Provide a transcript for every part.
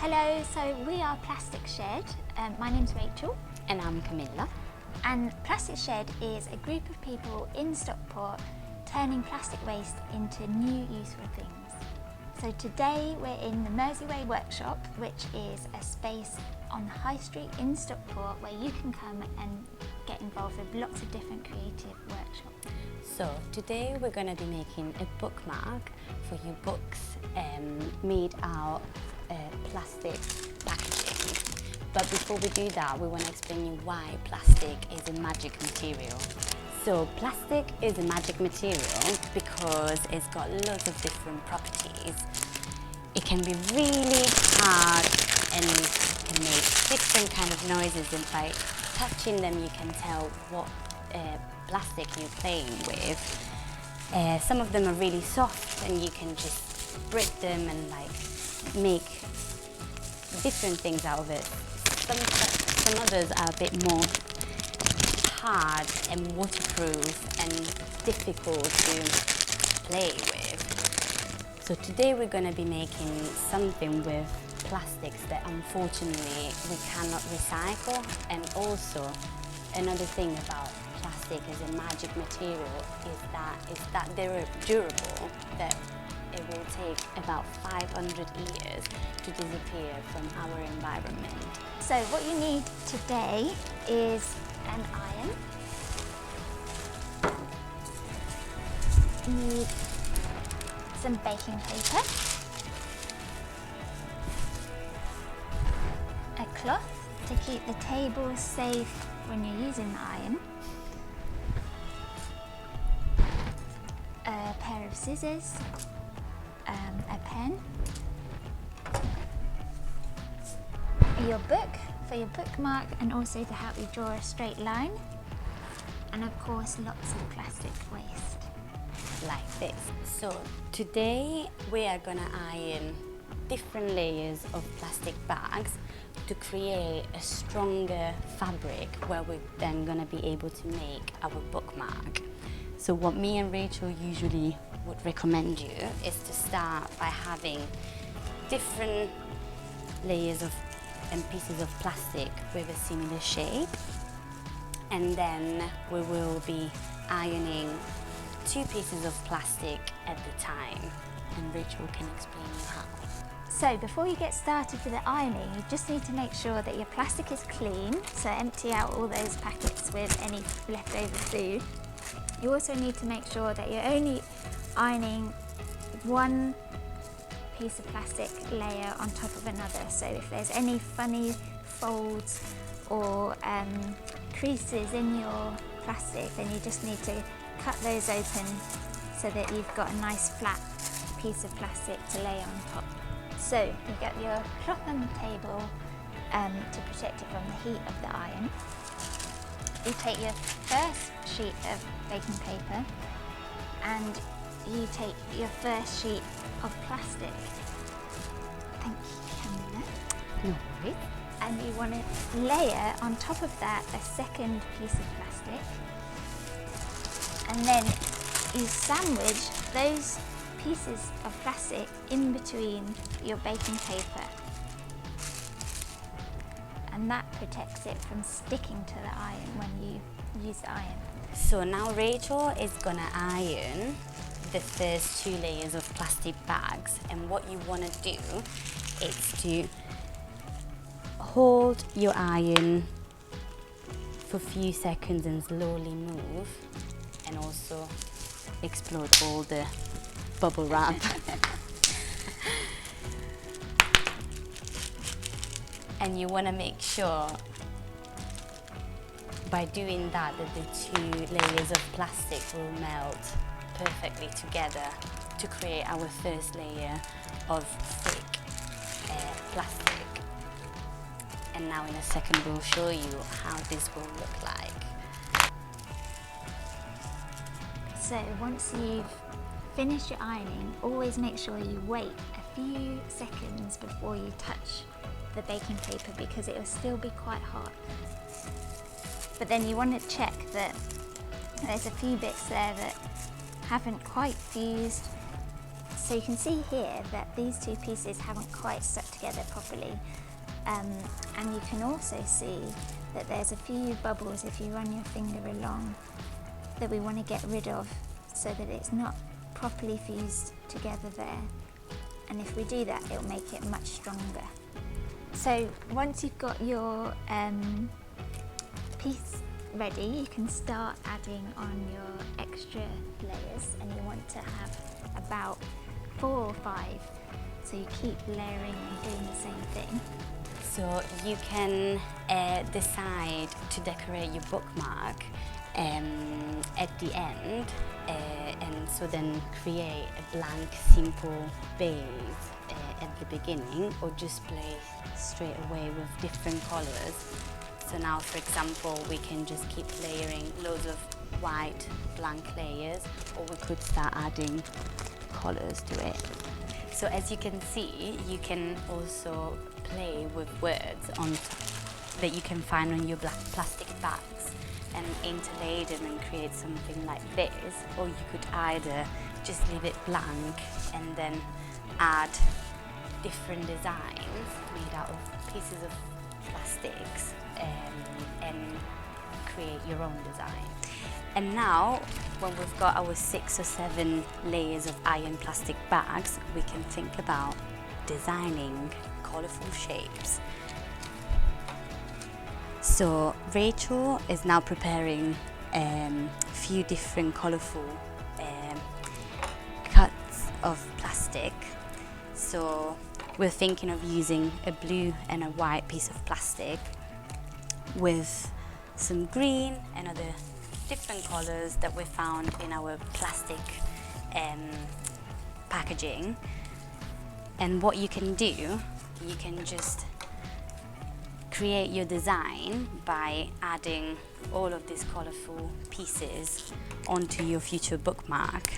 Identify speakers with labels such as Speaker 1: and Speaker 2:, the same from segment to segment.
Speaker 1: Hello, so we are Plastic Shed. My name's Rachel.
Speaker 2: And I'm Camilla.
Speaker 1: And Plastic Shed is a group of people in Stockport turning plastic waste into new useful things. So today we're in the Mersey workshop, which is a space on the High Street in Stockport where you can come and get involved with lots of different creative workshops.
Speaker 2: So today we're going to be making a bookmark for your books made out of plastic packaging. But before we do that, we want to explain you why plastic is a magic material. So plastic is a magic material because it's got lots of different properties. It can be really hard and can make different kind of noises, and by touching them you can tell what plastic you're playing with. Some of them are really soft and you can just break them and make different things out of it. Some others are a bit more hard and waterproof and difficult to play with. So today we're going to be making something with plastics that unfortunately we cannot recycle. And also another thing about plastic as a magic material is that they're durable, that it will take about 500 years to disappear from our environment.
Speaker 1: So what you need today is an iron. You need some baking paper, a cloth to keep the table safe when you're using the iron, a pair of scissors, a pen, your book for your bookmark and also to help you draw a straight line, and of course lots of plastic waste.
Speaker 2: Like this. So today we are gonna iron different layers of plastic bags to create a stronger fabric where we're then gonna be able to make our bookmark. So what me and Rachel usually would recommend you is to start by having different layers of and pieces of plastic with a similar shape, and then we will be ironing 2 pieces of plastic at the time, and Rachel can explain you how.
Speaker 1: So before you get started with the ironing, you just need to make sure that your plastic is clean, so empty out all those packets with any leftover food. You also need to make sure that you're only ironing one piece of plastic layer on top of another. So if there's any funny folds or creases in your plastic, then you just need to cut those open so that you've got a nice flat piece of plastic to lay on top. So you get your cloth on the table to protect it from the heat of the iron. You take your first sheet of baking paper and you take your first sheet of plastic. Thank you, Camilla.
Speaker 2: No worries.
Speaker 1: And you want to layer on top of that a second piece of plastic. And then you sandwich those pieces of plastic in between your baking paper. And that protects it from sticking to the iron when you use the iron.
Speaker 2: So now Rachel is gonna iron the first 2 layers of plastic bags, and what you want to do is to hold your iron for a few seconds and slowly move, and also explode all the bubble wrap. And you want to make sure by doing that the 2 layers of plastic will melt perfectly together to create our first layer of thick plastic. And now in a second we'll show you how this will look like.
Speaker 1: So once you've finished your ironing, always make sure you wait a few seconds before you touch the baking paper because it will still be quite hot. But then you want to check that there's a few bits there that haven't quite fused, So you can see here that these two pieces haven't quite stuck together properly. And you can also see that there's a few bubbles if you run your finger along that we want to get rid of so that it's not properly fused together there. And if we do that, it'll make it much stronger. So once you've got your piece ready, you can start adding on your extra layers, and you want to have about 4 or 5. So you keep layering and doing the same thing.
Speaker 2: So you can decide to decorate your bookmark at the end, and so then create a blank, simple base at the beginning, or just play straight away with different colors. So now, for example, we can just keep layering loads of white blank layers, or we could start adding colors to it. So as you can see, you can also play with words that you can find on your black plastic bags and interlay them and create something like this, or you could either just leave it blank and then add different designs made out of pieces of plastics and create your own design. And now, when we've got our 6 or 7 layers of iron plastic bags, we can think about designing colourful shapes. So Rachel is now preparing a few different colourful cuts of plastic. So we're thinking of using a blue and a white piece of plastic with some green and other different colours that we found in our plastic packaging. And what you can do, you can just create your design by adding all of these colourful pieces onto your future bookmark,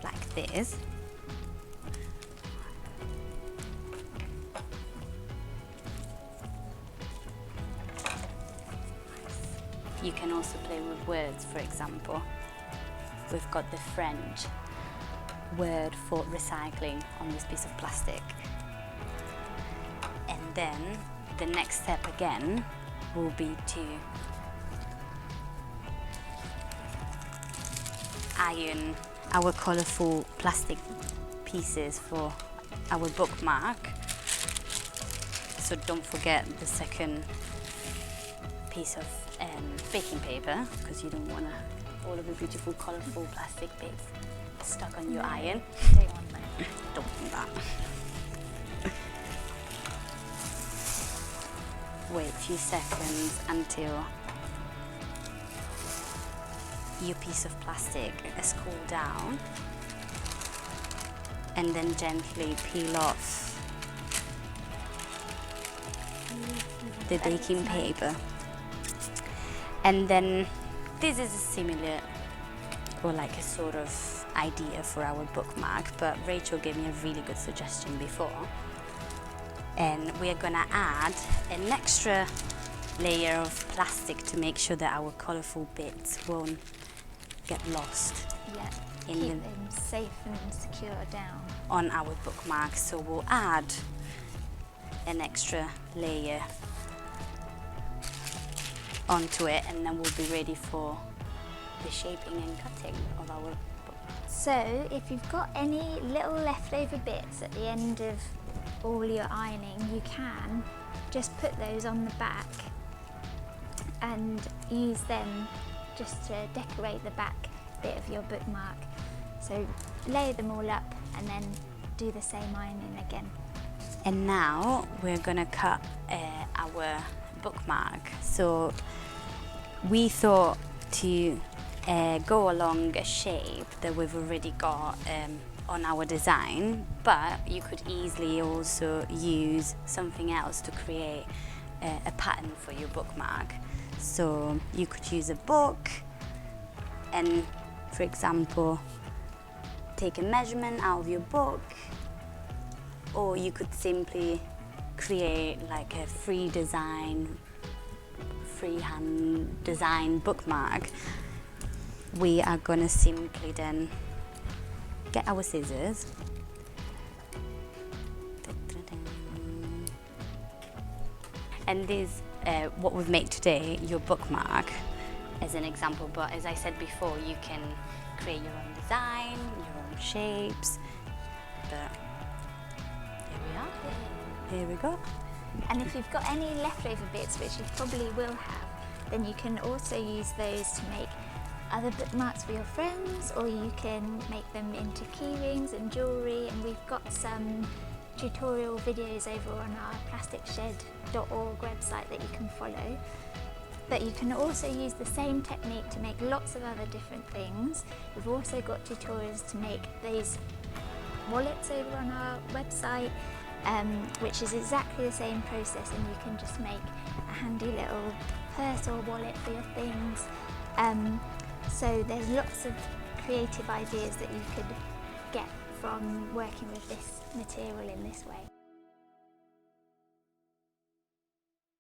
Speaker 2: like this. You can also play with words, for example. We've got the French word for recycling on this piece of plastic. And then the next step again will be to iron our colourful plastic pieces for our bookmark. So don't forget the second piece of baking paper, because you don't want all of the beautiful colourful plastic bits stuck on your iron.
Speaker 1: Don't want that.
Speaker 2: Don't want that. Wait a few seconds until your piece of plastic has cooled down, and then gently peel off the baking paper. And then this is a similar, or like a sort of idea for our bookmark, but Rachel gave me a really good suggestion before. And we are gonna add an extra layer of plastic to make sure that our colourful bits won't get lost.
Speaker 1: Yeah, keep them safe and secure down
Speaker 2: on our bookmark. So we'll add an extra layer onto it, and then we'll be ready for the shaping and cutting of our book.
Speaker 1: So if you've got any little leftover bits at the end of all your ironing, you can just put those on the back and use them just to decorate the back bit of your bookmark. So lay them all up and then do the same ironing again.
Speaker 2: And now we're gonna cut our bookmark. So we thought to go along a shape that we've already got on our design, but you could easily also use something else to create a pattern for your bookmark. So you could use a book and, for example, take a measurement out of your book, or you could simply create like a freehand design bookmark. We are gonna simply then get our scissors. And this, what we've made today, your bookmark, as an example, but as I said before, you can create your own design, your own shapes, but here we are, here we go.
Speaker 1: And if you've got any leftover bits, which you probably will have, then you can also use those to make other bookmarks for your friends, or you can make them into key rings and jewellery, and we've got some tutorial videos over on our plasticshed.org website that you can follow. But you can also use the same technique to make lots of other different things. We've also got tutorials to make these wallets over on our website, which is exactly the same process, and you can just make a handy little purse or wallet for your things. So there's lots of creative ideas that you could get from working with this material in this way.